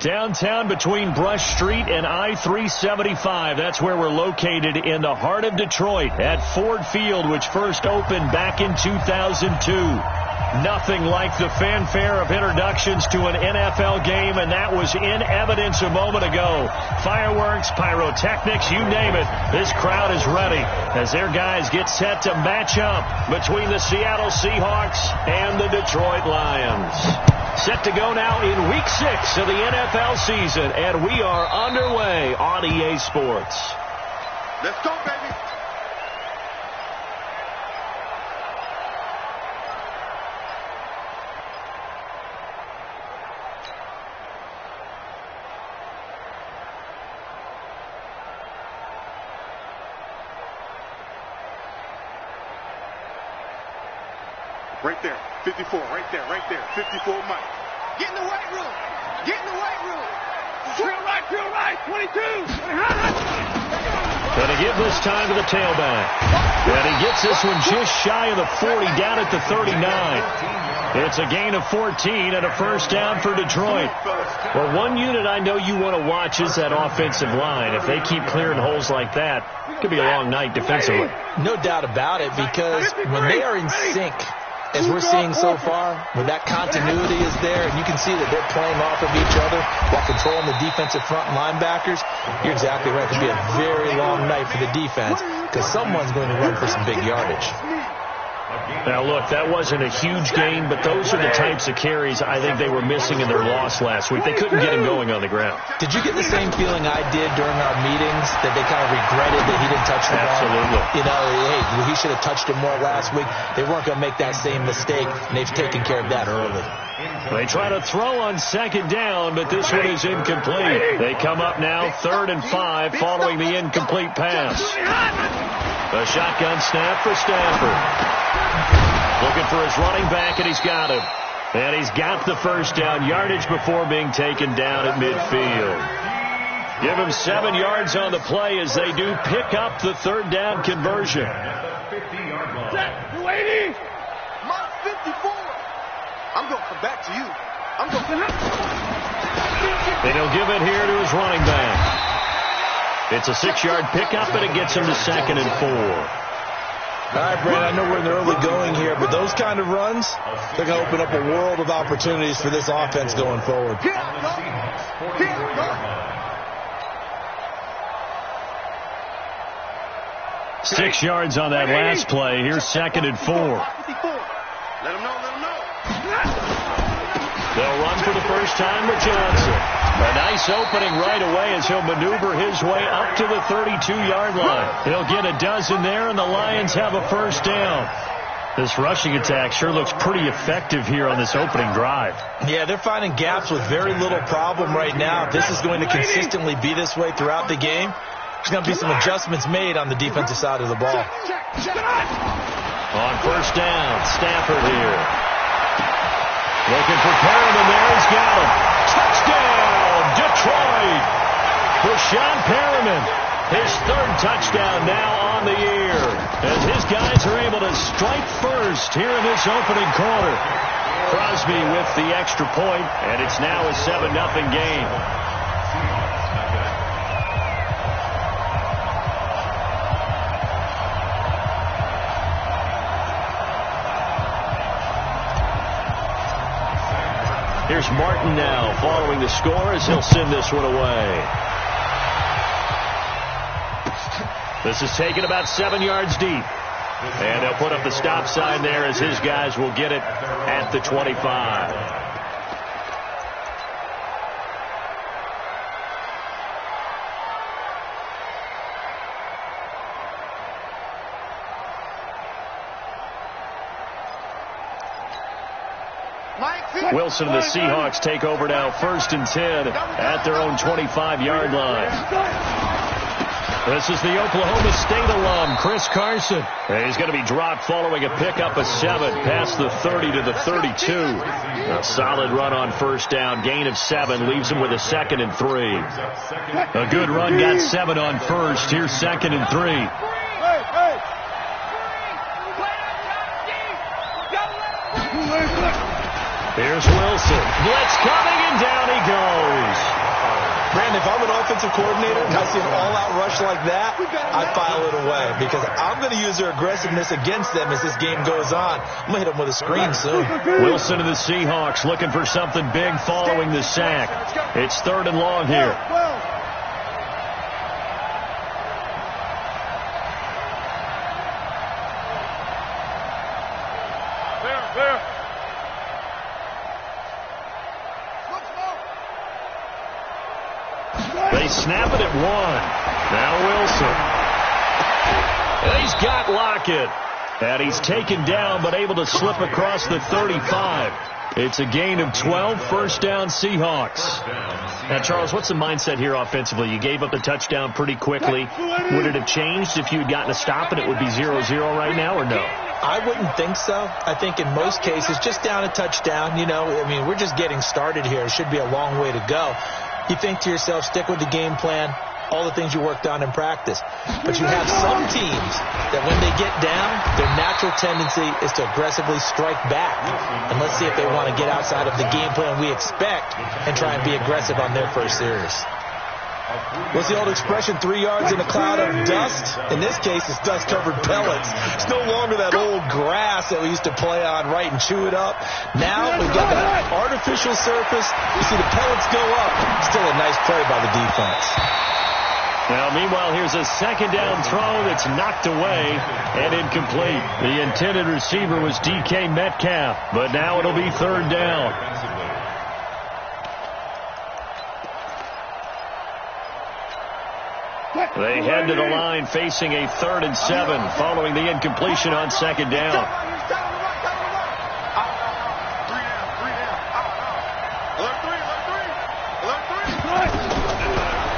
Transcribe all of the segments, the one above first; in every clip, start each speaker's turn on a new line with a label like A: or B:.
A: Downtown between Brush Street and I-375. That's where we're located in the heart of Detroit at Ford Field, which first opened back in 2002. Nothing like the fanfare of introductions to an NFL game, and that was in evidence a moment ago. Fireworks, pyrotechnics, you name it. This crowd is ready as their guys get set to match up between the Seattle Seahawks and the Detroit Lions. Set to go now in Week 6 of the NFL season, and we are underway on EA Sports.
B: Let's go, baby. Right there, 54, right there, 54, Mike.
C: Get in the weight room. Get in the weight room. Feel right, 22.
A: Going to give this time to the tailback. And he gets this one just shy of the 40, down at the 39. It's a gain of 14 and a first down for Detroit. Well, one unit I know you want to watch is that offensive line. If they keep clearing holes like that, it could be a long night defensively.
D: No doubt about it, because when they are in sync, as we're seeing so far, when that continuity is there, and you can see that they're playing off of each other while controlling the defensive front linebackers, you're exactly right. It could be a very long night for the defense because someone's going to run for some big yardage.
A: Now, look, that wasn't a huge gain, but those are the types of carries I think they were missing in their loss last week. They couldn't get him going on the ground.
D: Did you get the same feeling I did during our meetings, that they kind of regretted that he didn't touch the ball?
A: Absolutely.
D: You know, hey, he should have touched it more last week. They weren't going to make that same mistake, and they've taken care of that early.
A: They try to throw on second down, but this one is incomplete. They come up now 3rd and 5 following the incomplete pass. A shotgun snap for Stafford. Looking for his running back, and he's got him. And he's got the first down, yardage before being taken down at midfield. Give him 7 yards on the play as they do pick up the 3rd down conversion.
C: Lady!
B: Mark 54. I'm going to come back to you.
A: And he'll give it here to his running back. It's a 6-yard pickup, and it gets him to 2nd and 4.
D: All right, Brad, I know we're in the early going here, but those kind of runs, they're going to open up a world of opportunities for this offense going forward.
B: Here we go.
A: 6 yards on that last play. Here's 2nd and 4.
B: Let him know.
A: They'll run for the first time with Johnson. A nice opening right away as he'll maneuver his way up to the 32-yard line. He'll get a dozen there, and the Lions have a first down. This rushing attack sure looks pretty effective here on this opening drive.
D: Yeah, they're finding gaps with very little problem right now. If this is going to consistently be this way throughout the game, there's going to be some adjustments made on the defensive side of the ball.
A: On first down, Stafford here. Looking for Perriman there. He's got him. Touchdown, Detroit. Rashawn Perriman, his 3rd touchdown now on the year, as his guys are able to strike first here in this opening quarter. Crosby with the extra point, and it's now a 7-0 game. Here's Martin now following the score as he'll send this one away. This is taken about 7 yards deep. And they'll put up the stop sign there as his guys will get it at the 25. Wilson and the Seahawks take over now 1st and 10 at their own 25-yard line. This is the Oklahoma State alum, Chris Carson. He's going to be dropped following a pickup of 7 past the 30 to the 32. A solid run on first down, gain of 7, leaves him with a 2nd and 3. A good run, got 7 on first. Here's 2nd and 3. Here's Wilson. Blitz coming, and down he goes.
D: Brandon, if I'm an offensive coordinator and I see an all-out rush like that, I file it away because I'm going to use their aggressiveness against them as this game goes on. I'm going to hit them with a screen soon.
A: Wilson and the Seahawks looking for something big following the sack. It's 3rd and long here. They snap it at 1. Now Wilson. And he's got Lockett. And he's taken down but able to slip across the 35. It's a gain of 12, 1st down Seahawks. Now, Charles, what's the mindset here offensively? You gave up the touchdown pretty quickly. Would it have changed if you had gotten a stop and it would be 0-0 right now or no?
D: I wouldn't think so. I think in most cases, just down a touchdown, we're just getting started here. It should be a long way to go. You think to yourself, stick with the game plan, all the things you worked on in practice. But you have some teams that when they get down, their natural tendency is to aggressively strike back. And let's see if they want to get outside of the game plan we expect and try and be aggressive on their first series. What's the old expression, 3 yards in a cloud of dust? In this case, it's dust-covered pellets. It's no longer that old grass that we used to play on, right, and chew it up. Now we've got that artificial surface. You see the pellets go up. Still a nice play by the defense.
A: Now, meanwhile, here's a 2nd down throw that's knocked away and incomplete. The intended receiver was DK Metcalf, but now it'll be 3rd down. They head to the line facing a 3rd and 7 following the incompletion on 2nd down.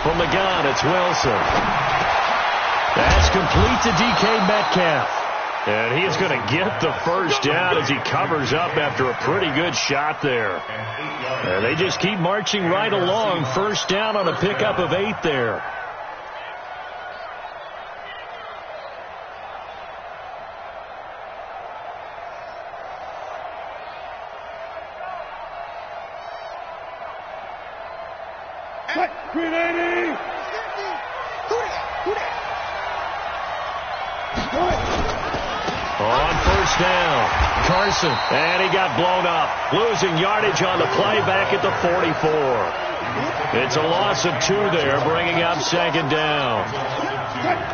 A: From the gun, it's Wilson. That's complete to DK Metcalf. And he is going to get the 1st down as he covers up after a pretty good shot there. And they just keep marching right along. 1st down on a pickup of 8 there. On 1st down, Carson, and he got blown up, losing yardage on the play back at the 44. It's a loss of 2 there, bringing up 2nd down.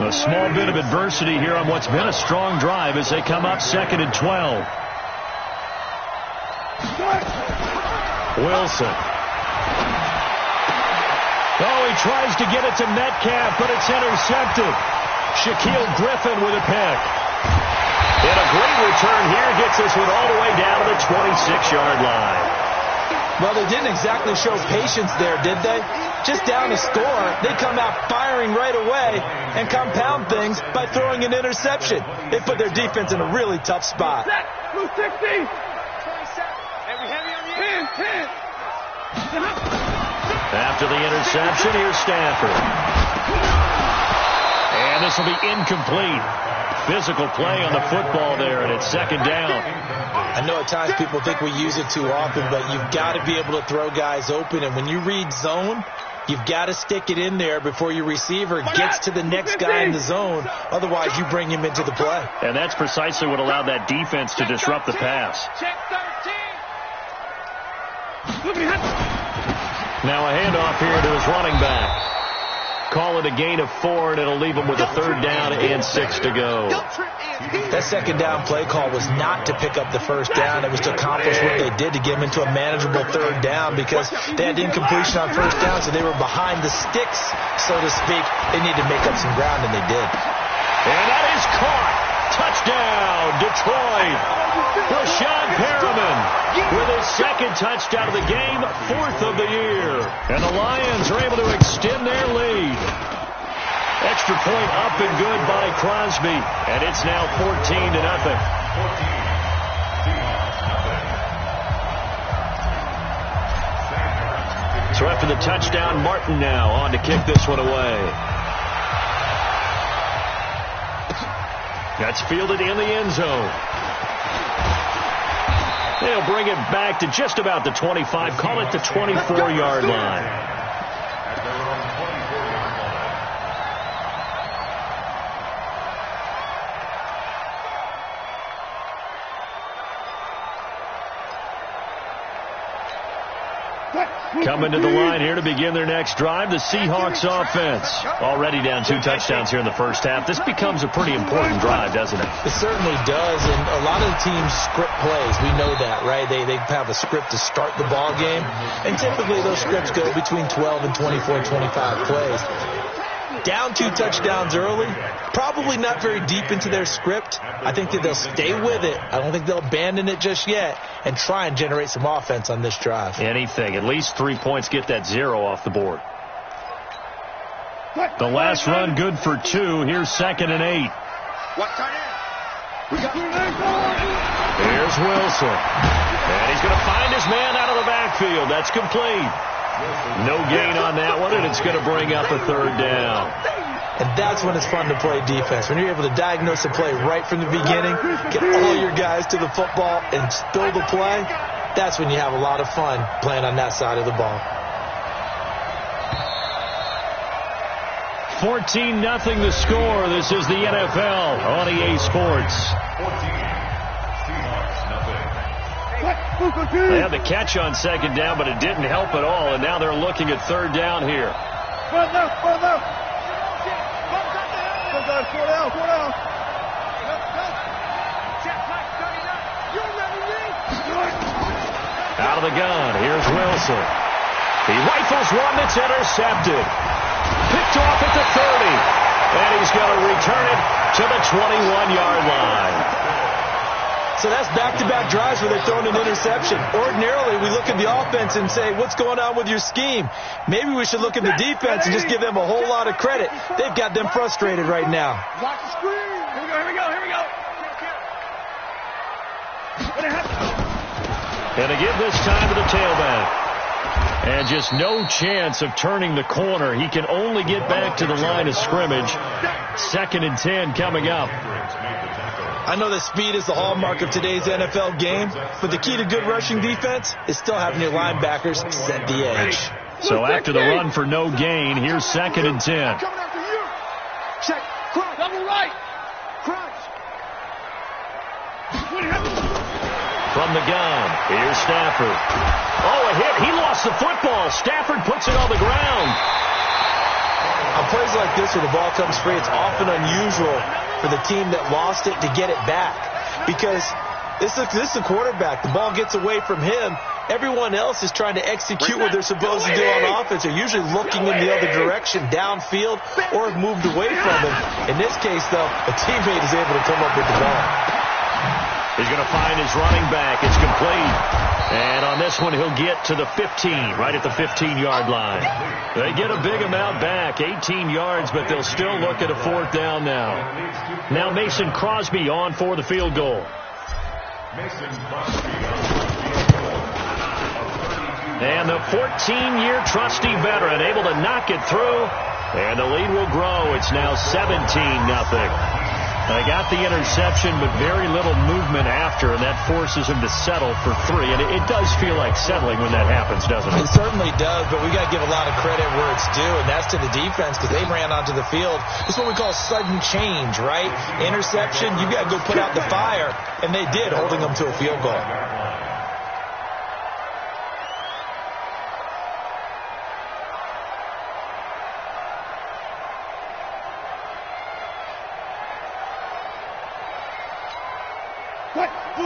A: A small bit of adversity here on what's been a strong drive as they come up 2nd and 12. Wilson. Oh, he tries to get it to Metcalf, but it's intercepted. Shaquille Griffin with a pick. And a great return here gets this one all the way down to the 26-yard line.
D: Well, they didn't exactly show patience there, did they? Just down a score, they come out firing right away and compound things by throwing an interception. They put their defense in a really tough spot.
C: Blue 60. 27. Every heavy on the end. 10.
A: After the interception, here's Stafford. And this will be incomplete. Physical play on the football there, and it's 2nd down.
D: I know at times people think we use it too often, but you've got to be able to throw guys open. And when you read zone, you've got to stick it in there before your receiver gets to the next guy in the zone. Otherwise, you bring him into the play.
A: And that's precisely what allowed that defense to disrupt the pass.
C: Check 13.
A: Now a handoff here to his running back. Call it a gain of 4, and it'll leave him with a 3rd down and 6 to go.
D: That 2nd down play call was not to pick up the 1st down. It was to accomplish what they did, to get him into a manageable 3rd down, because they had incompletion on 1st down, so they were behind the sticks, so to speak. They needed to make up some ground, and they did.
A: And that is caught. Touchdown, Detroit. Rashad Perriman with his 2nd touchdown of the game, 4th of the year. And the Lions are able to extend their lead. Extra point up and good by Crosby. And it's now 14-0. So after the touchdown, Martin now on to kick this one away. That's fielded in the end zone. They'll bring it back to just about the 25, call it the 24-yard line. Coming to the line here to begin their next drive, the Seahawks offense. Already down 2 touchdowns here in the first half. This becomes a pretty important drive, doesn't it?
D: It certainly does, and a lot of the teams script plays. We know that, right? They have a script to start the ball game, and typically those scripts go between 12 and 24, 25 plays. Down 2 touchdowns early, probably not very deep into their script. I think that they'll stay with it. I don't think they'll abandon it just yet and try and generate some offense on this drive.
A: Anything. At least 3 points, get that 0 off the board. The last run good for 2. Here's 2nd and 8. Here's Wilson. And he's going to find his man out of the backfield. That's complete. No gain on that one, and it's going to bring up a 3rd down.
D: And that's when it's fun to play defense. When you're able to diagnose a play right from the beginning, get all your guys to the football and build a play, that's when you have a lot of fun playing on that side of the ball.
A: 14-0 the score. This is the NFL on EA Sports. They had the catch on 2nd down, but it didn't help at all, and now they're looking at 3rd down here. Out of the gun, here's Wilson. He rifles one that's intercepted. Picked off at the 30, and he's going to return it to the 21-yard line.
D: So that's back-to-back drives where they've thrown an interception. Ordinarily, we look at the offense and say, what's going on with your scheme? Maybe we should look at the defense and just give them a whole lot of credit. They've got them frustrated right now.
C: Watch the screen. Here we go.
A: And to give this time to the tailback. And just no chance of turning the corner. He can only get back to the line of scrimmage. 2nd and 10 coming up.
D: I know that speed is the hallmark of today's NFL game, but the key to good rushing defense is still having your linebackers set the edge.
A: So after the run for no gain, here's 2nd and 10.
C: Check. Crunch. Double right. Crunch.
A: From the gun, here's Stafford. Oh, a hit. He lost the football. Stafford puts it on the ground.
D: On plays like this where the ball comes free, it's often unusual for the team that lost it to get it back. Because this is the quarterback. The ball gets away from him. Everyone else is trying to execute what they're supposed to do on offense. They're usually looking in the other direction, downfield, or have moved away from him. In this case, though, a teammate is able to come up with the ball.
A: He's going to find his running back. It's complete. And on this one, he'll get to the 15, right at the 15-yard line. They get a big amount back, 18 yards, but they'll still look at a 4th down now. Now Mason Crosby on for the field goal. And the 14-year trusty veteran able to knock it through, and the lead will grow. It's now 17-0. They got the interception, but very little movement after, and that forces him to settle for 3. And it does feel like settling when that happens, doesn't it?
D: It certainly does, but we got to give a lot of credit where it's due, and that's to the defense because they ran onto the field. It's what we call sudden change, right? Interception, you got to go put out the fire, and they did, holding them to a field goal.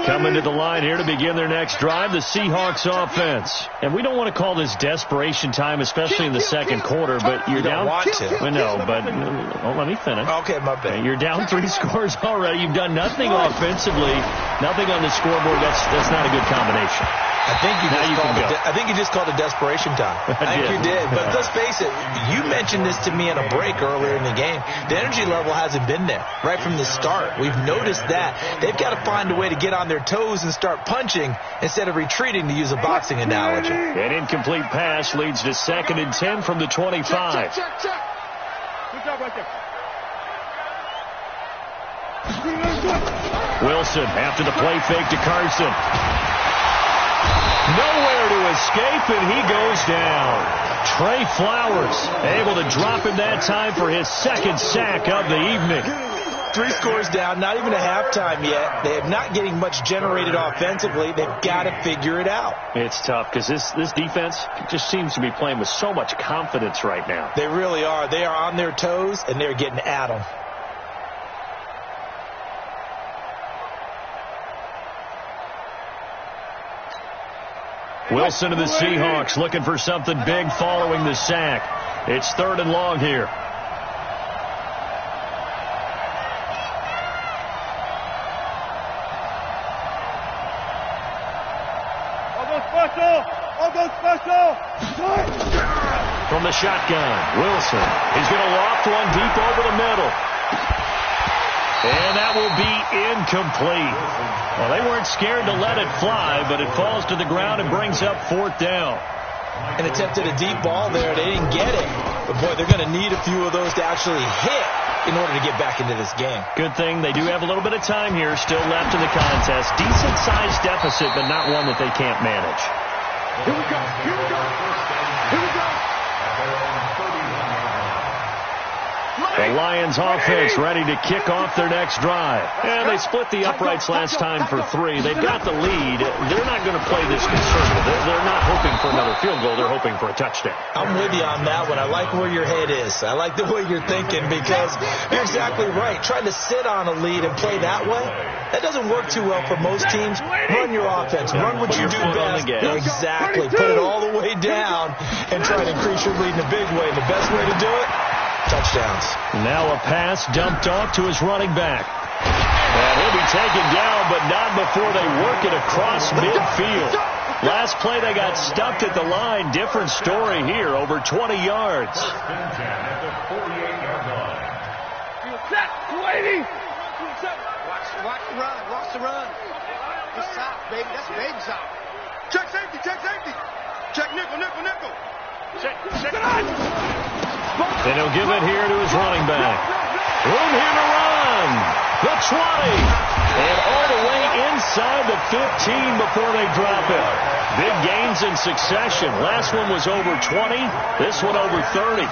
A: Coming to the line here to begin their next drive, the Seahawks offense. And we don't want to call this desperation time, especially in the 2nd quarter, but you're down.
D: Want to.
A: Well, no, but let me finish.
D: Okay, my bad.
A: You're down 3 scores already. You've done nothing offensively, nothing on the scoreboard. That's not a good combination.
D: I think you just called it desperation time. I think you did. But let's face it, you mentioned this to me in a break earlier in the game. The energy level hasn't been there right from the start. We've noticed that. They've got to find a way to get on their toes and start punching instead of retreating, to use a boxing analogy.
A: An incomplete pass leads to 2nd and 10 from the 25.
C: Check. Good job right there.
A: Wilson after the play fake to Carson. Nowhere to escape, and he goes down. Trey Flowers able to drop him that time for his 2nd sack of the evening.
D: 3 scores down, not even a halftime yet. They're not getting much generated offensively. They've got to figure it out.
A: It's tough because this defense just seems to be playing with so much confidence right now.
D: They really are. They are on their toes, and they're getting at them.
A: Wilson of the Seahawks looking for something big following the sack. It's 3rd and long here. From the shotgun, Wilson. He's going to loft one deep over the middle. And that will be incomplete. Well, they weren't scared to let it fly, but it falls to the ground and brings up 4th down.
D: And attempted a deep ball there. They didn't get it. But, boy, they're going to need a few of those to actually hit in order to get back into this game.
A: Good thing they do have a little bit of time here still left in the contest. Decent-sized deficit, but not one that they can't manage.
C: Here we go. Here we go. Here we go.
A: The Lions offense ready to kick off their next drive. And they split the uprights last time for 3. They've got the lead. They're not going to play this conservative. They're not hoping for another field goal. They're hoping for a touchdown.
D: I'm with you on that one. I like where your head is. I like the way you're thinking because you're exactly right. Trying to sit on a lead and play that way, that doesn't work too well for most teams. Run your offense. Run what you do best. Exactly. Put it all the way down and try to increase your lead in a big way. The best way to do it, touchdowns.
A: Now a pass dumped off to his running back. And he'll be taken down, but not before they work it across midfield. Last play they got stuffed at the line. Different story here, over 20 yards.
C: Watch the run. Watch the run. It's top, baby. That's baby top.
B: Check safety. Check safety. Check nickel.
C: Check it on.
A: And he'll give it here to his running back. Room here to run. The 20. And all the way inside the 15 before they drop it. Big gains in succession. Last one was over 20. This one over 30.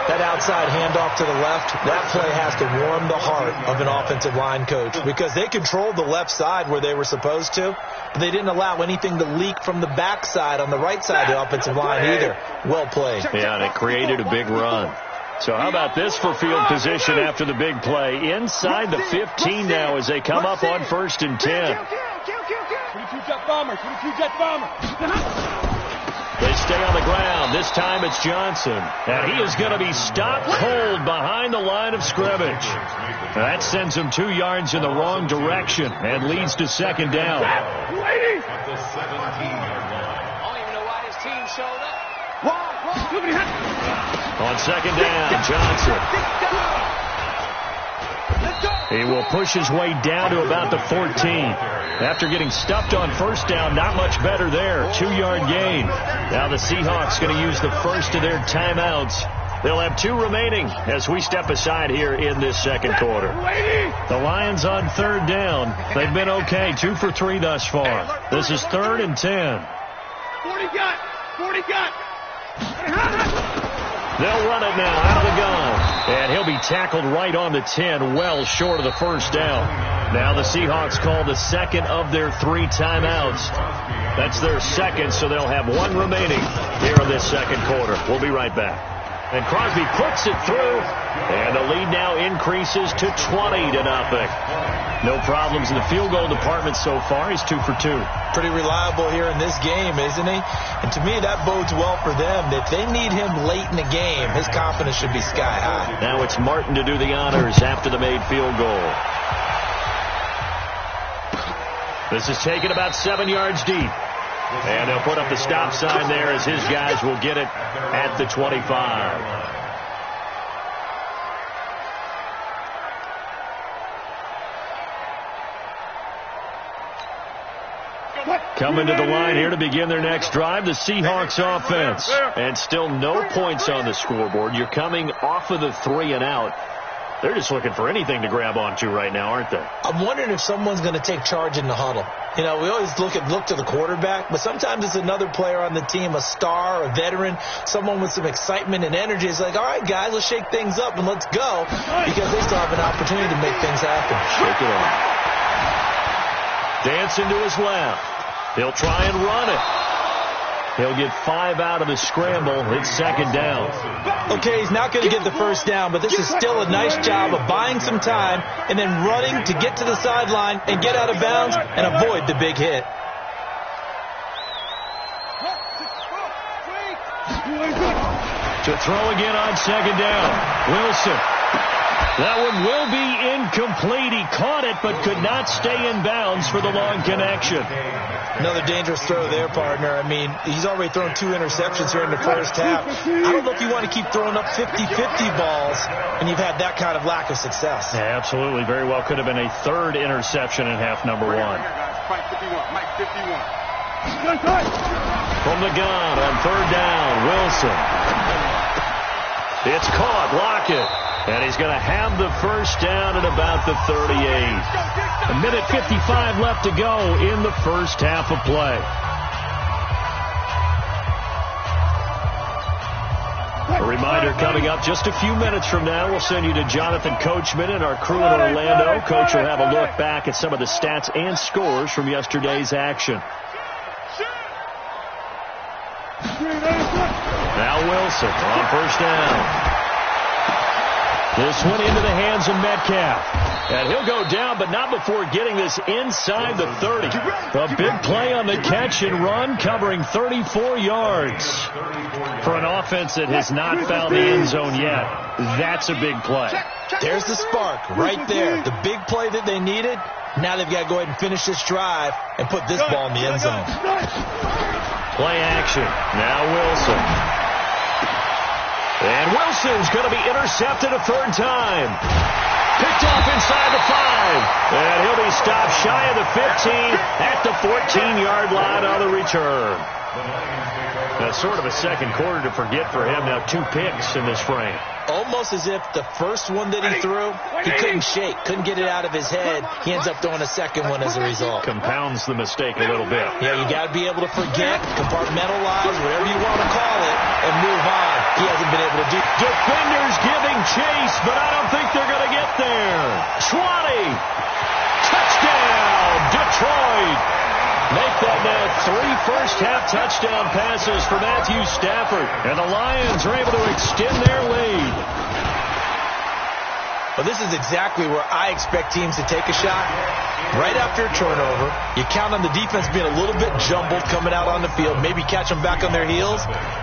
D: That outside handoff to the left, that play has to warm the heart of an offensive line coach because they controlled the left side where they were supposed to, but they didn't allow anything to leak from the backside on the right side of the offensive line either. Well played.
A: Yeah, and it created a big run. So how about this for field position after the big play? Inside the 15 now as they come up on 1st and 10.
C: 22 jet bombers. 22 jet bombers.
A: They stay on the ground. This time it's Johnson. And he is going to be stopped cold behind the line of scrimmage. That sends him 2 yards in the wrong direction and leads to 2nd down.
C: I don't even know why his team showed up.
A: On 2nd down, Johnson. He will push his way down to about the 14. After getting stuffed on 1st down, not much better there. 2-yard gain. Now the Seahawks going to use the first of their timeouts. They'll have 2 remaining as we step aside here in this 2nd quarter. The Lions on 3rd down. They've been okay. 2 for 3 thus far. This is 3rd and 10.
C: 40 got. 40 got.
A: They'll run it now out of the gun. And he'll be tackled right on the 10, well short of the 1st down. Now the Seahawks call the 2nd of their 3 timeouts. That's their 2nd, so they'll have 1 remaining here in this 2nd quarter. We'll be right back. And Crosby puts it through, and the lead now increases to 20-0. No problems in the field goal department so far. He's 2 for 2.
D: Pretty reliable here in this game, isn't he? And to me, that bodes well for them. If they need him late in the game, his confidence should be sky high.
A: Now it's Martin to do the honors after the made field goal. This is taken about 7 yards deep. And they'll put up the stop sign there as his guys will get it at the 25. Coming to the line here to begin their next drive, the Seahawks offense. And still no points on the scoreboard. You're coming off of the 3 and out. They're just looking for anything to grab onto right now, aren't they?
D: I'm wondering if someone's going to take charge in the huddle. You know, we always look to the quarterback, but sometimes it's another player on the team, a star, a veteran, someone with some excitement and energy. It's like, all right, guys, let's shake things up and let's go, because they still have an opportunity to make things happen.
A: Shake it up. Dancing to his left. He'll try and run it. He'll get 5 out of the scramble. It's second down.
D: Okay, he's not going to get the first down, but this is still a nice job of buying some time and then running to get to the sideline and get out of bounds and avoid the big hit.
A: To throw again on second down. Wilson. That one will be incomplete. He caught it but could not stay in bounds for the long connection.
D: Another dangerous throw there, partner. I mean, he's already thrown 2 interceptions here in the first half. I don't know if you want to keep throwing up 50-50 balls when you've had that kind of lack of success.
A: Yeah, absolutely. Very well could have been a 3rd interception in half number 1. From the gun on 3rd down, Wilson. It's caught. Lockett. And he's going to have the first down at about the 38. 1:55 left to go in the first half of play. A reminder coming up just a few minutes from now. We'll send you to Jonathan Coachman and our crew in Orlando. Coach will have a look back at some of the stats and scores from yesterday's action. Now Wilson on first down. This one into the hands of Metcalf. And he'll go down, but not before getting this inside the 30. A big play on the catch and run, covering 34 yards. For an offense that has not found the end zone yet, that's a big play.
D: There's the spark right there. The big play that they needed. Now they've got to go ahead and finish this drive and put this ball in the end zone.
A: Play action. Now Wilson. And Wilson's going to be intercepted a 3rd time. Picked off inside the 5. And he'll be stopped shy of the 15 at the 14-yard line on the return. That's sort of a second quarter to forget for him. Now 2 picks in this frame.
D: Almost as if the first one that he threw, he couldn't shake, couldn't get it out of his head. He ends up throwing a second one as a result.
A: Compounds the mistake a little bit.
D: Yeah, you got to be able to forget, compartmentalize, whatever you want to call it, and move on. He hasn't been able to do.
A: Defenders giving chase, but I don't think they're going to get there. Schwani. Touchdown, Detroit. Make that now 3 first-half touchdown passes for Matthew Stafford. And the Lions are able to extend their lead.
D: Well, this is exactly where I expect teams to take a shot. Right after a turnover, you count on the defense being a little bit jumbled coming out on the field, maybe catch them back on their heels,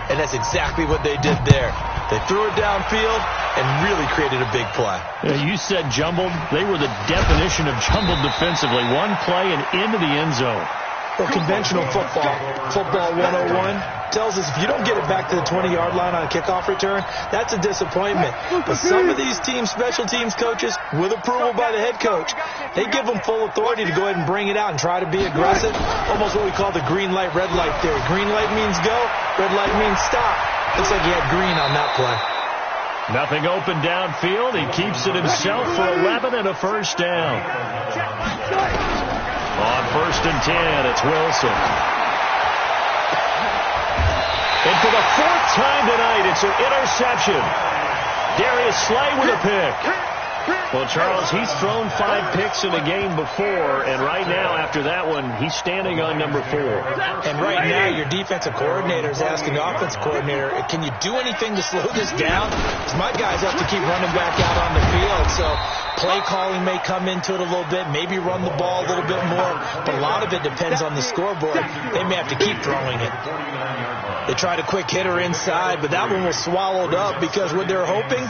D: and that's exactly what they did there. They threw it downfield and really created a big play.
A: Yeah, you said jumbled. They were the definition of jumbled defensively. One play and into the end zone.
D: Well, conventional football 101 tells us if you don't get it back to the 20-yard line on a kickoff return, that's a disappointment. But some of these teams, special teams coaches, with approval by the head coach, they give them full authority to go ahead and bring it out and try to be aggressive. Almost what we call the green light, red light theory. Green light means go, red light means stop. Looks like he had green on that play.
A: Nothing open downfield. He keeps it himself for 11 and a first down. On 1st and 10, it's Wilson. And for the 4th time tonight, it's an interception. Darius Slay with a pick. Well, Charles, he's thrown 5 picks in a game before, and right now, after that one, he's standing on number 4.
D: And right now, your defensive coordinator is asking the offensive coordinator, can you do anything to slow this down? Because my guys have to keep running back out on the field, so play calling may come into it a little bit, maybe run the ball a little bit more, but a lot of it depends on the scoreboard. They may have to keep throwing it. They tried a quick hitter inside, but that one was swallowed up because what they're hoping,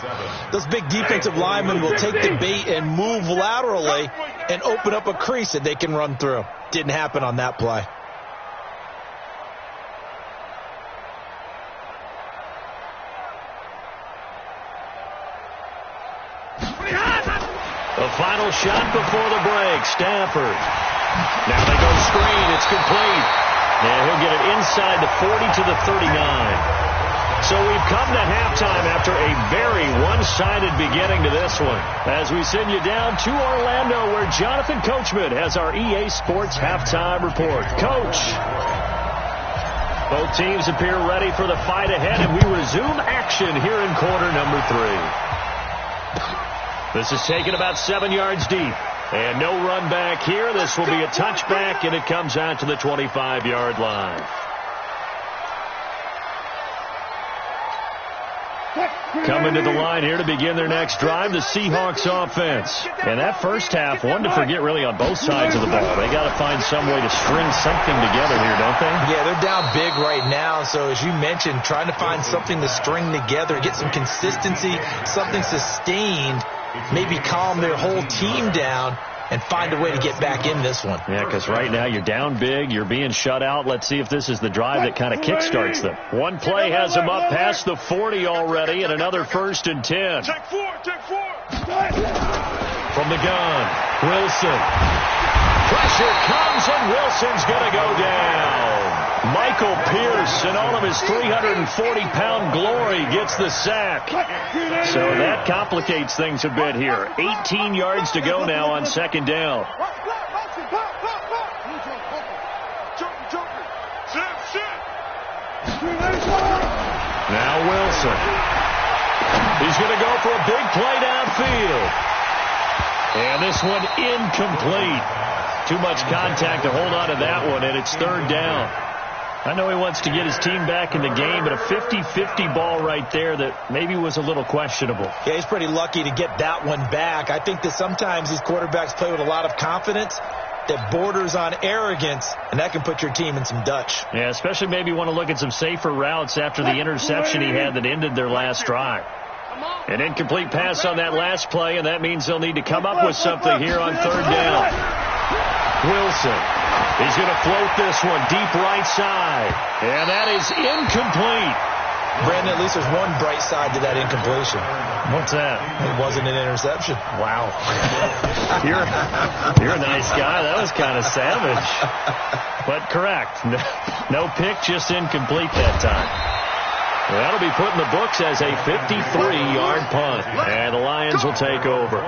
D: those big defensive linemen will take the bait and move laterally and open up a crease that they can run through. Didn't happen on that play.
A: The final shot before the break, Stafford. Now they go screen, it's complete. And he'll get it inside the 40 to the 39. So we've come to halftime after a very one-sided beginning to this one as we send you down to Orlando where Jonathan Coachman has our EA Sports halftime report. Coach, both teams appear ready for the fight ahead, and we resume action here in quarter number 3. This is taken about 7 yards deep. And no run back here. This will be a touchback, and it comes out to the 25-yard line. Coming to the line here to begin their next drive, the Seahawks offense. And that first half, one to forget really on both sides of the ball. They got to find some way to string something together here, don't they?
D: Yeah, they're down big right now. So as you mentioned, trying to find something to string together, get some consistency, something sustained, maybe calm their whole team down and find a way to get back in this one.
A: Yeah, because right now you're down big, you're being shut out. Let's see if this is the drive that kind of kickstarts them. One play has them up past the 40 already, and another 1st and 10.
B: Take four.
A: From the gun, Wilson. Pressure comes, and Wilson's going to go down. Michael Pierce, in all of his 340-pound glory, gets the sack. So that complicates things a bit here. 18 yards to go now on 2nd down. Now Wilson. He's going to go for a big play downfield. And this one incomplete. Too much contact to hold on to that one, and it's 3rd down. I know he wants to get his team back in the game, but a 50-50 ball right there that maybe was a little questionable.
D: Yeah, he's pretty lucky to get that one back. I think that sometimes these quarterbacks play with a lot of confidence that borders on arrogance, and that can put your team in some Dutch.
A: Yeah, especially maybe want to look at some safer routes after the interception he had that ended their last drive. An incomplete pass on that last play, and that means they'll need to come up with something here on 3rd down. Wilson. He's going to float this one deep right side. And that is incomplete.
D: Brandon, at least there's one bright side to that incompletion.
A: What's that?
D: It wasn't an interception.
A: Wow. You're a nice guy. That was kind of savage. But correct. No pick, just incomplete that time. Well, that'll be put in the books as a 53-yard punt. And the Lions will take over.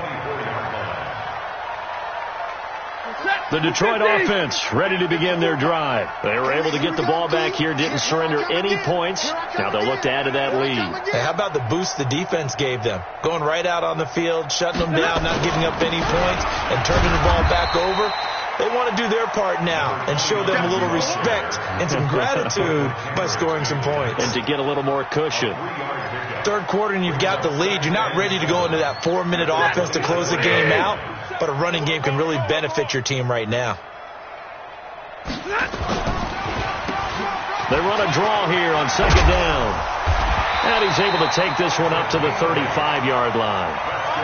A: The Detroit offense ready to begin their drive. They were able to get the ball back here, didn't surrender any points. Now they'll look to add to that lead.
D: Hey, how about the boost the defense gave them? Going right out on the field, shutting them down, not giving up any points, and turning the ball back over. They want to do their part now and show them a little respect and some gratitude by scoring some points.
A: And to get a little more cushion.
D: 3rd quarter and you've got the lead. You're not ready to go into that 4-minute offense to close the game out, but a running game can really benefit your team right now.
A: They run a draw here on 2nd down. And he's able to take this one up to the 35-yard line.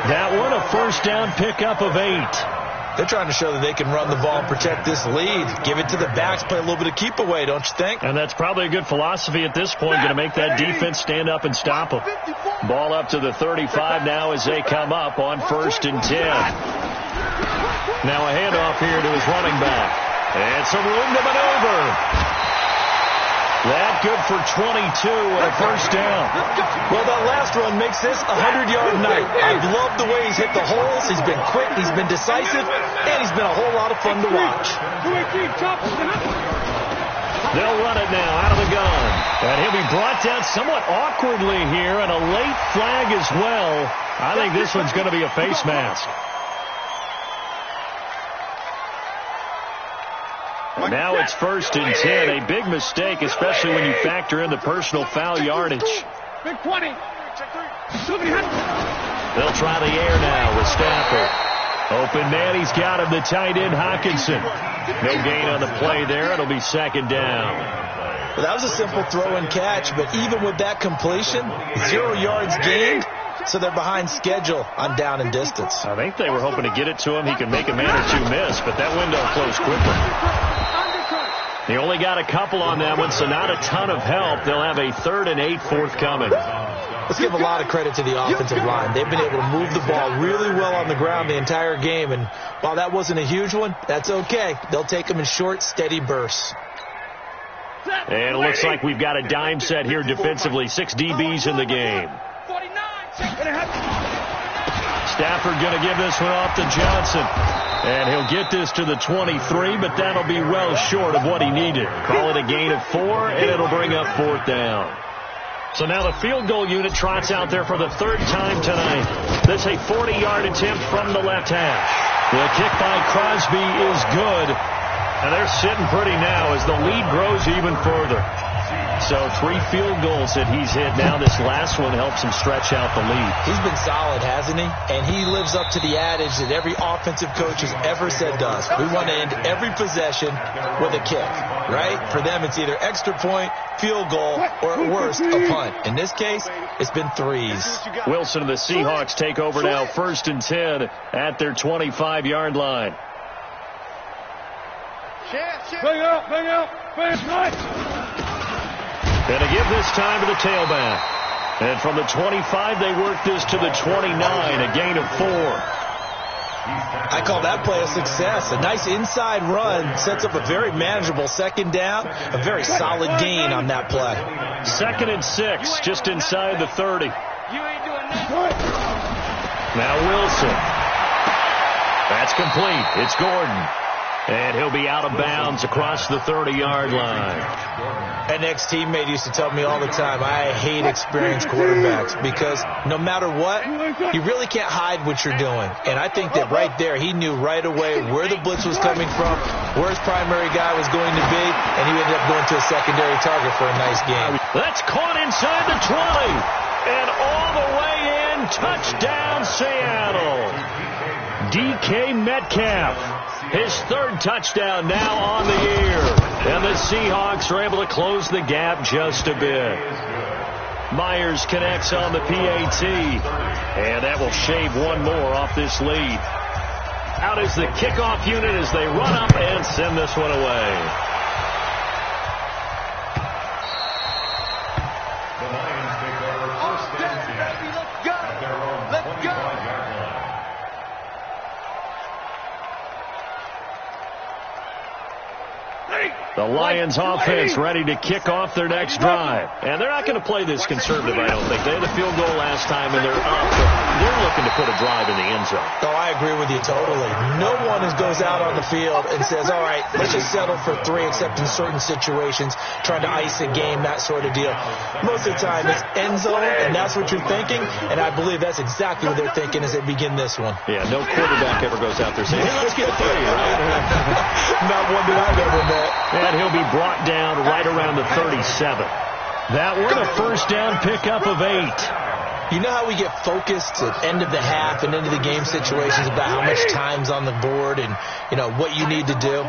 A: That one, a 1st down pickup of 8.
D: They're trying to show that they can run the ball and protect this lead. Give it to the backs, play a little bit of keep away, don't you think?
A: And that's probably a good philosophy at this point, going to make that defense stand up and stop them. Ball up to the 35 now as they come up on 1st and 10. Now a handoff here to his running back. And some room to maneuver. That good for 22 and a 1st down.
D: Well, that last run makes this a 100-yard night. I've loved the way he's hit the holes. He's been quick, he's been decisive, and he's been a whole lot of fun to watch.
A: They'll run it now out of the gun. And he'll be brought down somewhat awkwardly here, and a late flag as well. I think this one's going to be a face mask. Now it's 1st and 10. A big mistake, especially when you factor in the personal foul yardage.
C: Big 20.
A: They'll try the air now with Stafford. Open man, he's got him, the tight end, Hockenson. No gain on the play there. It'll be 2nd down.
D: Well, that was a simple throw and catch, but even with that completion, 0 yards gained, so they're behind schedule on down and distance.
A: I think they were hoping to get it to him. He could make a man or two miss, but that window closed quickly. He only got a couple on that one, so not a ton of help. They'll have a 3rd and 8 forthcoming.
D: Let's give a lot of credit to the offensive line. They've been able to move the ball really well on the ground the entire game, and while that wasn't a huge one, that's okay. They'll take them in short, steady bursts.
A: And it looks like we've got a dime set here defensively. 6 DBs in the game. Stafford going to give this one off to Johnson. And he'll get this to the 23, but that'll be well short of what he needed. Call it a gain of 4, and it'll bring up 4th down. So now the field goal unit trots out there for the 3rd time tonight. This a 40-yard attempt from the left hash. The kick by Crosby is good. And they're sitting pretty now as the lead grows even further. So 3 field goals that he's hit now. This last one helps him stretch out the lead.
D: He's been solid, hasn't he? And he lives up to the adage that every offensive coach has ever said to us. We want to end every possession with a kick, right? For them, it's either extra point, field goal, or at worst, a punt. In this case, it's been 3s.
A: Wilson and the Seahawks take over now, 1st and 10 at their 25-yard line.
C: Bring out, right.
A: And to give this time to the tailback. And from the 25, they work this to the 29, a gain of 4.
D: I call that play a success. A nice inside run sets up a very manageable 2nd down, a very solid gain on that play.
A: 2nd and 6, just inside the 30.
C: You ain't doing nothing.
A: Now Wilson. That's complete. It's Gordon. And he'll be out of bounds across the 30-yard line.
D: An ex-teammate used to tell me all the time, I hate experienced quarterbacks because no matter what, you really can't hide what you're doing. And I think that right there, he knew right away where the blitz was coming from, where his primary guy was going to be, and he ended up going to a secondary target for a nice game.
A: That's caught inside the 20. And all the way in, touchdown Seattle. DK Metcalf. His 3rd touchdown now on the year. And the Seahawks are able to close the gap just a bit. Myers connects on the PAT. And that will shave one more off this lead. Out is the kickoff unit as they run up and send this one away.
C: Let's go.
A: The Lions offense ready to kick off their next drive. And they're not going to play this conservative, I don't think. They had a field goal last time, and they're up. But they're looking to put a drive in the end zone.
D: Oh, I agree with you totally. No one goes out on the field and says, all right, let's just settle for 3, except in certain situations, trying to ice a game, that sort of deal. Most of the time, it's end zone, and that's what you're thinking. And I believe that's exactly what they're thinking as they begin this one.
A: Yeah, no quarterback ever goes out there saying, hey, let's get 3, right?
D: Not one that I've ever met.
A: And he'll be brought down right around the 37. That one a 1st down pickup of 8.
D: You know how we get focused at end of the half and into the game situations about how much time's on the board and, you know, what you need to do?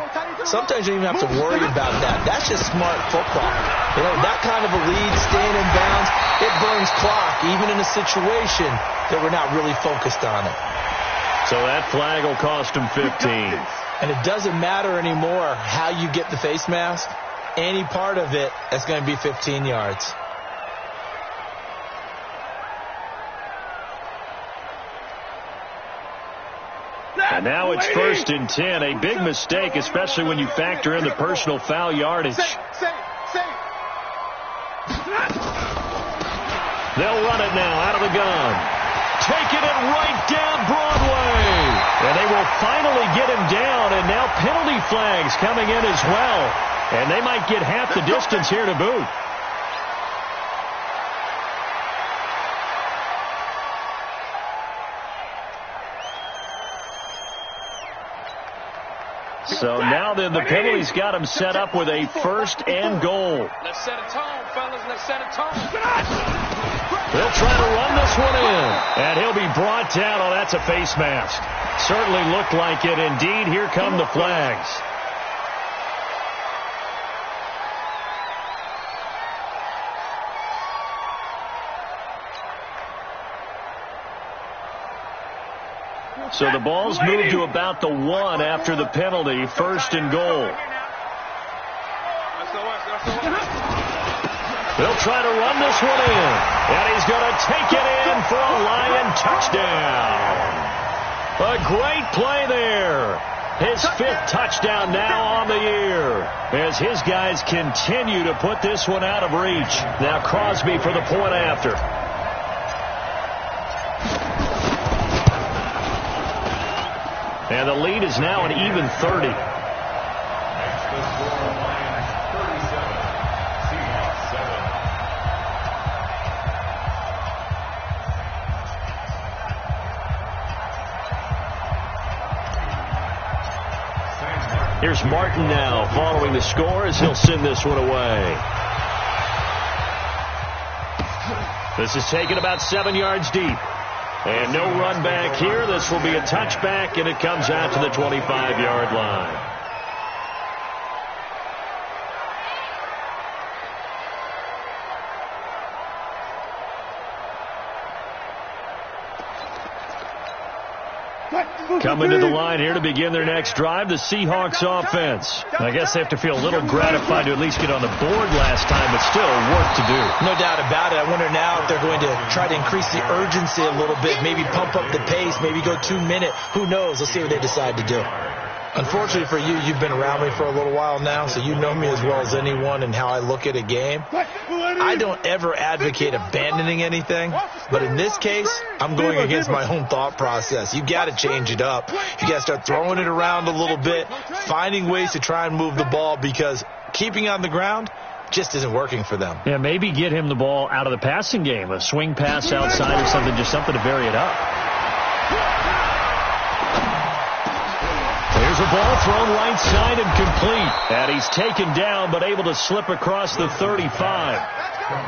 D: Sometimes you don't even have to worry about that. That's just smart football. You know, that kind of a lead, staying in bounds, it burns clock, even in a situation that we're not really focused on it.
A: So that flag will cost him 15.
D: And it doesn't matter anymore how you get the face mask. Any part of it, that's going to be 15 yards.
A: And now it's 1st and 10. A big mistake, especially when you factor in the personal foul yardage. They'll run it now out of the gun. Taking it right down Broadway. And they will finally get him down, and now penalty flags coming in as well. And they might get half the distance here to boot. So now then the penalty's got him set up with a 1st and goal.
C: Let's set a tone, fellas. Let's set a tone.
A: They'll try to run this one in. And he'll be brought down. Oh, that's a face mask. Certainly looked like it. Indeed, here come the flags. So the ball's moved to about the 1 after the penalty. 1st and goal. They'll try to run this one in. And he's going to take it in for a Lion touchdown. A great play there. His 5th touchdown now on the year. As his guys continue to put this one out of reach. Now Crosby for the point after. And the lead is now an even 30. Here's Martin now following the score as he'll send this one away. This is taken about 7 yards deep. And no run back here. This will be a touchback, and it comes out to the 25-yard line. Coming to the line here to begin their next drive, the Seahawks offense. I guess they have to feel a little gratified to at least get on the board last time, but still work to do.
D: No doubt about it. I wonder now if they're going to try to increase the urgency a little bit, maybe pump up the pace, maybe go 2 minute. Who knows? Let's see what they decide to do. Unfortunately for you, you've been around me for a little while now, so you know me as well as anyone and how I look at a game. I don't ever advocate abandoning anything, but in this case, I'm going against my own thought process. You got to change it up. You got to start throwing it around a little bit, finding ways to try and move the ball, because keeping on the ground just isn't working for them.
A: Yeah, maybe get him the ball out of the passing game, a swing pass outside or something, just something to vary it up. There's a ball thrown right side and complete. And he's taken down but able to slip across the 35.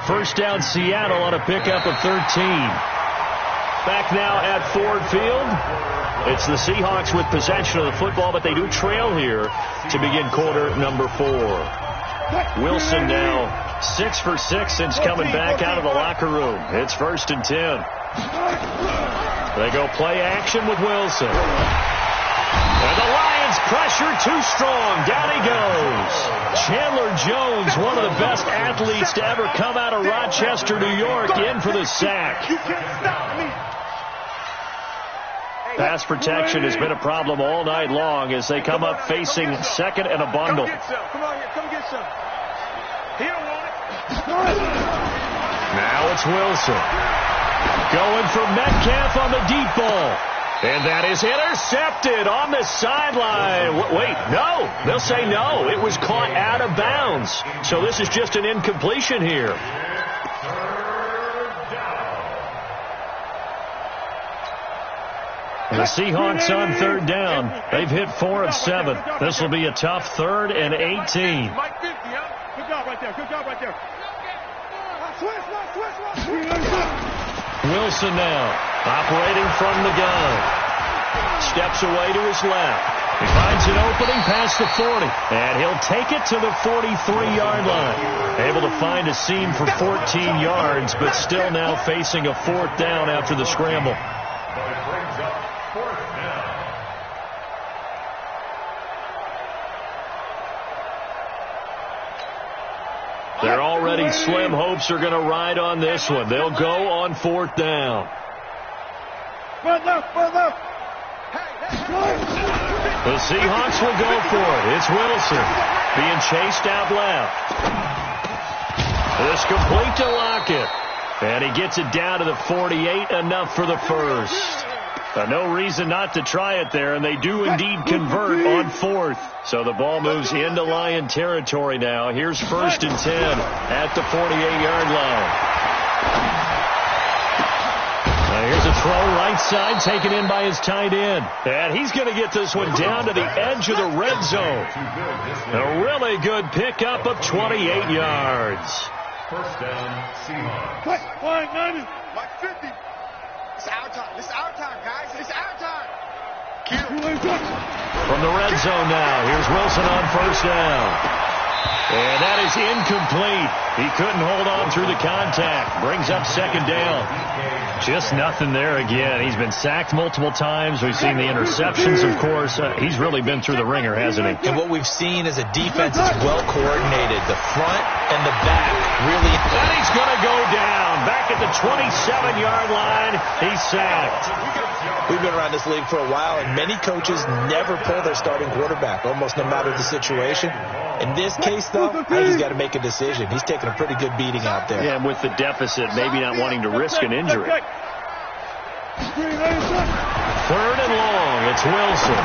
A: First down Seattle on a pickup of 13. Back now at Ford Field. It's the Seahawks with possession of the football, but they do trail here to begin quarter number 4. Wilson now 6 for 6 since coming back out of the locker room. It's 1st and 10. They go play action with Wilson. And the Lions pressure too strong. Down he goes. Chandler Jones, one of the best athletes to ever come out of Rochester, New York, in for the sack. Pass protection has been a problem all night long as they come up facing second and a bundle.
C: Come on here. Come get some. He don't want it.
A: Now it's Wilson. Going for Metcalf on the deep ball. And that is intercepted on the sideline. Wait, no. They'll say no. It was caught out of bounds. So this is just an incompletion here. The Seahawks on 3rd down. They've hit 4 of 7. This will be a tough 3rd and 18.
C: Good job right there. Good job right there.
A: Wilson now operating from the gun. Steps away to his left. He finds an opening past the 40. And he'll take it to the 43-yard line. Able to find a seam for 14 yards, but still now facing a 4th down after the scramble. Their already slim hopes are going to ride on this one. They'll go on 4th down. The Seahawks will go for it. It's Wilson being chased out left. This complete to Lockett. And he gets it down to the 48, enough for the first. No reason not to try it there, and they do indeed convert on 4th. So the ball moves into Lion territory now. Here's 1st and 10 at the 48-yard line. Now here's a throw right side taken in by his tight end. And he's going to get this one down to the edge of the red zone. A really good pickup of 28 yards.
B: First down, Seahawks.
C: Like 50. It's our time. It's our time, guys. It's our time.
A: From the red zone now, here's Wilson on 1st down. And that is incomplete. He couldn't hold on through the contact. Brings up 2nd down. Just nothing there again. He's been sacked multiple times. We've seen the interceptions, of course. He's really been through the ringer, hasn't he?
D: And what we've seen is a defense that's well coordinated. The front and the back really.
A: And he's going to go down. Back at the 27-yard line. He's sacked.
D: We've been around this league for a while, and many coaches never pull their starting quarterback, almost no matter the situation. In this case, though, he's got to make a decision. He's taking a pretty good beating out there.
A: Yeah, and with the deficit, maybe not wanting to risk an injury. Third and long. It's Wilson.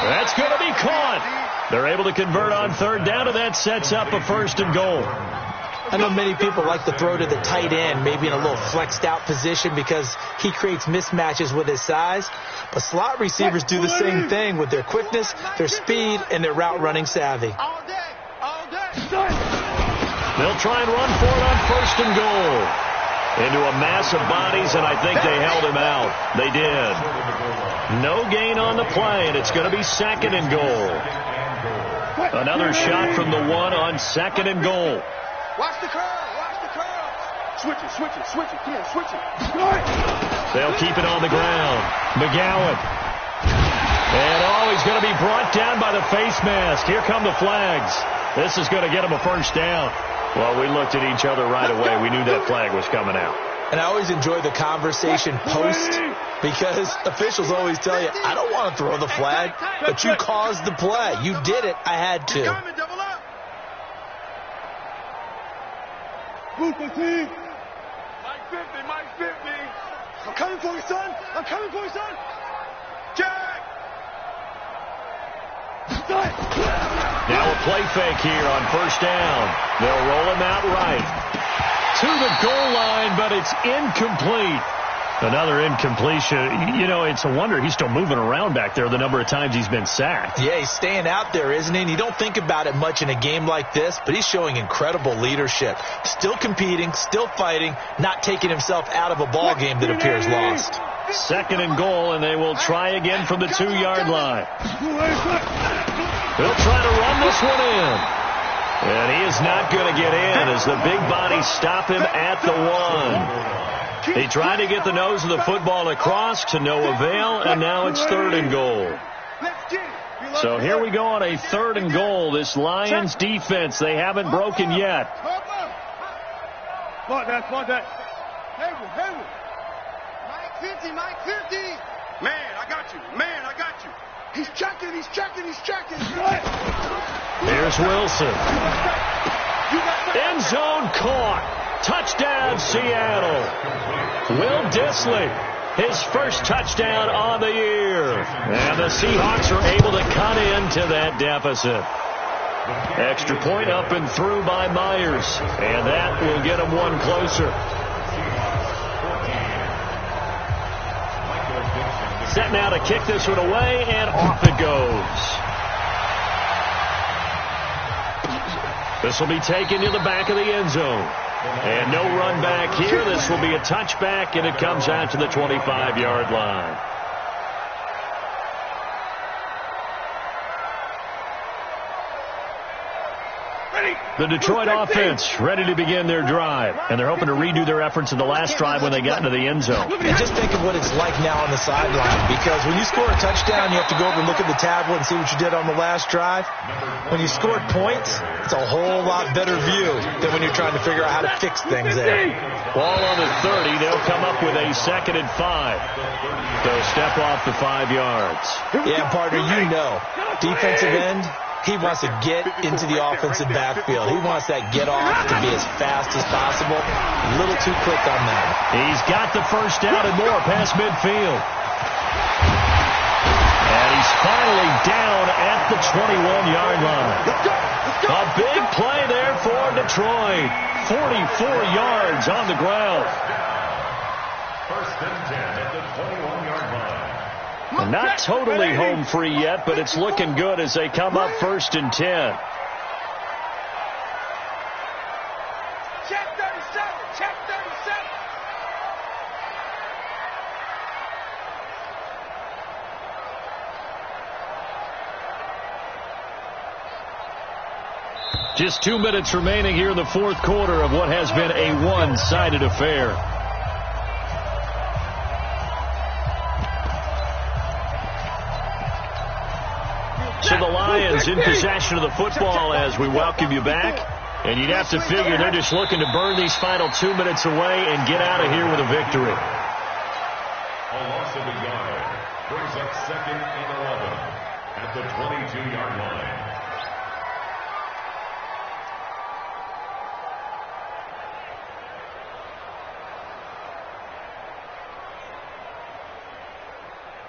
A: That's going to be caught. They're able to convert on third down, and that sets up a first and goal.
D: I know many people like to throw to the tight end, maybe in a little flexed out position because he creates mismatches with his size. But slot receivers do the same thing with their quickness, their speed, and their route running savvy.
C: All day.
A: They'll try and run for it on first and goal. Into a mass of bodies, and I think they held him out. They did. No gain on the play, and it's going to be second and goal. Another shot from the one on second and goal.
C: Watch the curl.
B: Switch it. Come on, switch it.
A: They'll keep it on the ground. McGowan. And he's going to be brought down by the face mask. Here come the flags. This is going to get him a first down. Well, we looked at each other right away. We knew that flag was coming out.
D: And I always enjoy the conversation post because officials always tell you, I don't want to throw the flag, but you caused the play. You did it. I had to.
C: Double up. Mike 50. I'm coming for you, son. Jack.
A: Now a play fake here on first down. They'll roll him out right to the goal line, but it's incomplete. Another incompletion. You know, it's a wonder he's still moving around back there the number of times he's been sacked.
D: Yeah, he's staying out there, isn't he? And you don't think about it much in a game like this, but he's showing incredible leadership. Still competing, still fighting, not taking himself out of a ball game that appears lost.
A: Second and goal, and they will try again from the 2-yard line. They'll try to run this one in. And he is not going to get in as the big bodies stop him at the 1. He tried to get the nose of the football across to no avail, and now it's third and goal. So here we go on a third and goal. This Lions defense, they haven't broken yet.
C: Come on, Dad. Hayward. Mike 50. Man, I got you. He's checking.
A: Here's Wilson. End zone caught. Touchdown, Seattle. Will Dissly, his first touchdown on the year. And the Seahawks are able to cut into that deficit. Extra point up and through by Myers. And that will get them one closer. Set now to kick this one away, and off it goes. This will be taken to the back of the end zone. And no run back here. This will be a touchback, and it comes out to the 25-yard line. The Detroit offense ready to begin their drive. And they're hoping to redo their efforts in the last drive when they got into the end zone.
D: And just think of what it's like now on the sideline. Because when you score a touchdown, you have to go over and look at the tablet and see what you did on the last drive. When you scored points, it's a whole lot better view than when you're trying to figure out how to fix things there.
A: Ball on the 30. They'll come up with a 2nd and 5. They'll step off the 5 yards.
D: Yeah, partner, you know. Defensive end, he wants to get into the offensive backfield. He wants that get off to be as fast as possible. A little too quick on that.
A: He's got the first down and more past midfield. And he's finally down at the 21-yard line. A big play there for Detroit. 44 yards on the ground.
E: First and 10 at the 21-yard line.
A: Not totally home free yet, but it's looking good as they come up 1st and 10.
C: Check 37.
A: Just 2 minutes remaining here in the fourth quarter of what has been a one-sided affair. So the Lions in possession of the football as we welcome you back. And you'd have to figure they're just looking to burn these final 2 minutes away and get out of here with a victory.
E: A loss of a yard brings up 2nd and 11 at the 22-yard line.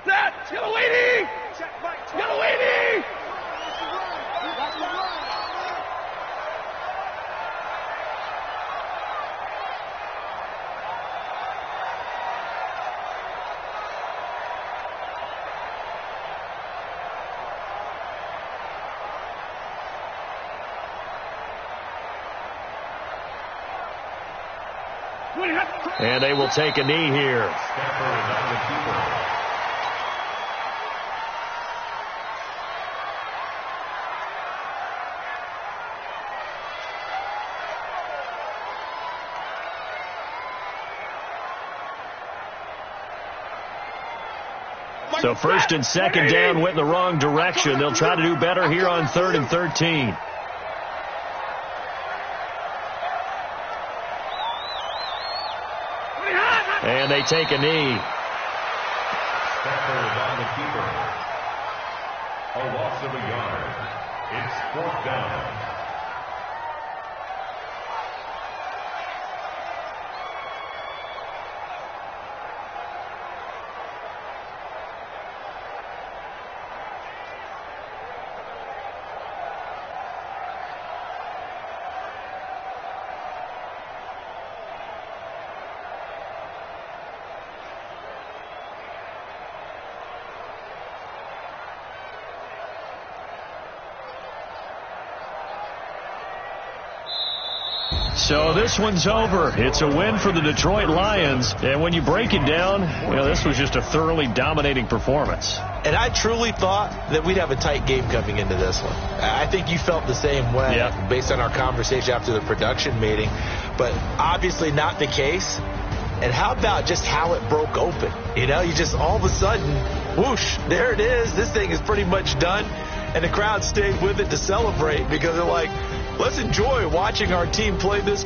C: Set. Yellow lady. Yellow lady.
A: And they will take a knee here. So first and second down went in the wrong direction. They'll try to do better here on 3rd and 13. And they take a knee.
E: Stafford on the keeper. A loss of a yard. It's 4th down.
A: So this one's over. It's a win for the Detroit Lions. And when you break it down, this was just a thoroughly dominating performance.
D: And I truly thought that we'd have a tight game coming into this one. I think you felt the same way based on our conversation after the production meeting. But obviously not the case. And how about just how it broke open? You just all of a sudden, whoosh, there it is. This thing is pretty much done. And the crowd stayed with it to celebrate because they're like, let's enjoy watching our team play this